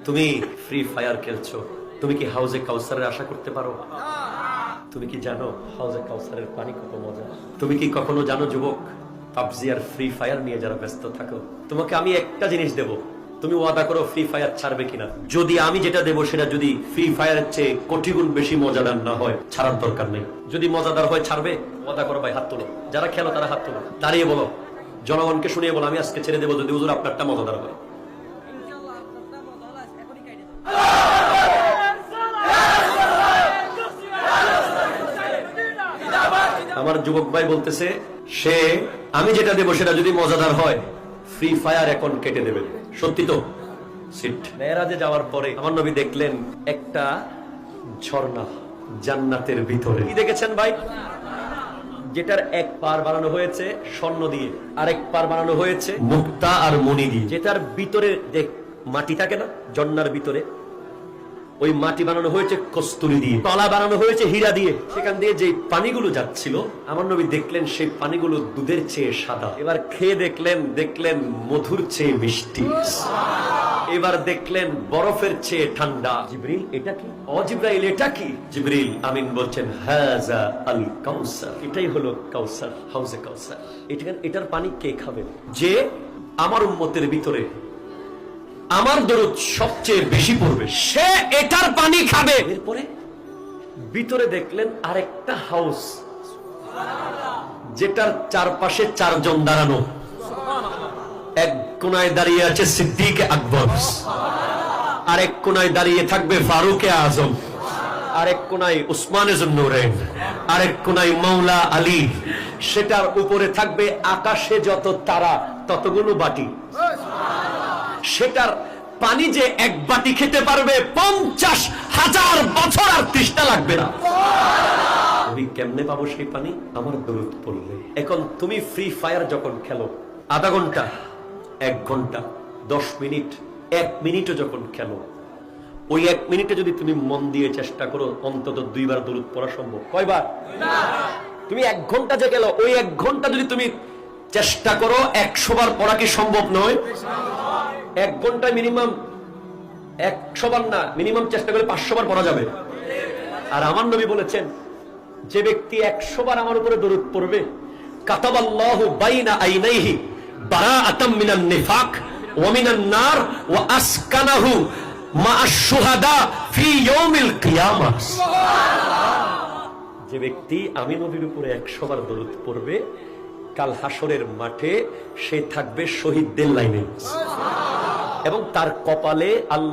তুমি free fire খেলছো, তুমি কি হাউজে কাউসারের আশা করতে পারো? তুমি কি জানো হাউজে কাউসারের পানি কত মজা? তুমি কি কখনো জানো যুবক, পাবজি আর ফ্রি ফায়ার নিয়ে যারা ব্যস্ত থাকো, তোমাকে আমি একটা জিনিস দেব, তুমি ওয়াদা করো ফ্রি ফায়ার ছাড়বে কিনা। যদি আমি যেটা দেবো সেটা যদি ফ্রি ফায়ারের চেয়ে কোটি গুণ বেশি মজাদার না হয়, ছাড়ার দরকার নেই। যদি মজাদার হয় ছাড়বে, ওয়াদা করো ভাই, হাত তোলো। যারা খেলো তারা হাত তোলো, দাঁড়িয়ে বলো, জনগণকে শুনিয়ে বলো আমি আজকে ছেড়ে দেবো যদি হুজুর আপনারটা মজাদার হয়। আমার যুবক ভাই বলতেছে সে আমি যেটা দেবো সেটা যদি মজাদার হয় ফ্রি ফায়ার এখন কেটে দেবে। সত্যি তো? সিট মেরাজে যাওয়ার পরে আমার নবী দেখলেন একটা ঝর্ণা জান্নাতের ভিতরে। কি দেখেছেন ভাই? যেটার এক পার বানানো হয়েছে স্বর্ণ দিয়ে, আরেক পার বানানো হয়েছে মুক্তা আর মণি দিয়ে। যেটার ভিতরে দেখ মাটি থাকে না, ঝর্ণার ভিতরে ওই মাটি বানানো হয়েছে কস্তুরি দিয়ে, তলা বানানো হয়েছে হীরা দিয়ে। সেখান দিয়ে যে পানিগুলো যাচ্ছিল আমার নবী দেখলেন সেই পানিগুলো দুধের চেয়ে সাদা। এবার খেয়ে দেখলেন মধুর চেয়ে মিষ্টি। এবার দেখলেন বরফের চেয়ে ঠান্ডা। জিবরিল এটা কি? ও জিবরাইল এটা কি? জিবরিল আমিন বলছেন হাযা আল কাউসার, এটাই হলো কাউসার, হাউজে কাউসার। এটার পানি কে খাবে? যে আমার উম্মতের ভিতরে আমার দরুদ সবচেয়ে বেশি পড়বে, সে এটার পানি খাবে। এরপরে ভিতরে দেখলেন আরেকটা হাউস, যেটার চারপাশে চারজন দাঁড়ানো। এক কোনায় দাঁড়িয়ে আছে সিদ্দিক আকবর, আরেক কোনায় দাঁড়িয়ে থাকবে ফারুক আজম, আরেক কোনায় উসমানে জুন্নুরাইন, আরেক কোনায় মাওলা আলী। সেটার উপরে থাকবে আকাশে যত তারা ততগুলো বাটি। সেটার পানি যে এক বাটি খেতে পারবে 50,000 বছর আর তৃষ্ণা লাগবে না। আমি কেমনে পাবো সেই পানি? আমার দরুদ পড়লে। এখন তুমি ফ্রি ফায়ার যখন খেলো আধা ঘন্টা, 1 ঘন্টা, 10 মিনিট, 1 মিনিটও যখন খেলো, ওই 1 মিনিটে যদি তুমি মন দিয়ে চেষ্টা করো অন্তত 2 বার দরুদ পড়া সম্ভব। কয়বার? তুমি 1 ঘন্টা যে গেল, ওই 1 ঘন্টা যদি তুমি চেষ্টা করো 100 বার পড়া কি সম্ভব নয়? 1 ঘন্টায় মিনিমাম 100 বার না, মিনিমাম চেষ্টা করে 500 বার পড়া যাবে। আর আমার নবী বলেছেন যে ব্যক্তি 100 বার আমার উপরে দরুদ পড়বে, কাতাবাল্লাহু বাইনা আইনাইহি বারাআতাম মিনান নিফাক ওয়া মিনান নার ওয়া আসকানাহু মা'আশ শুহাদা ফি ইয়াউমিল কিয়ামাহ। যে ব্যক্তি আমি নবীর উপরে 100 বার দরুদ পড়বে, কাল হাসরের মাঠে সে থাকবে শহীদদের লাইনে এবং তার কপালে আল্লাহ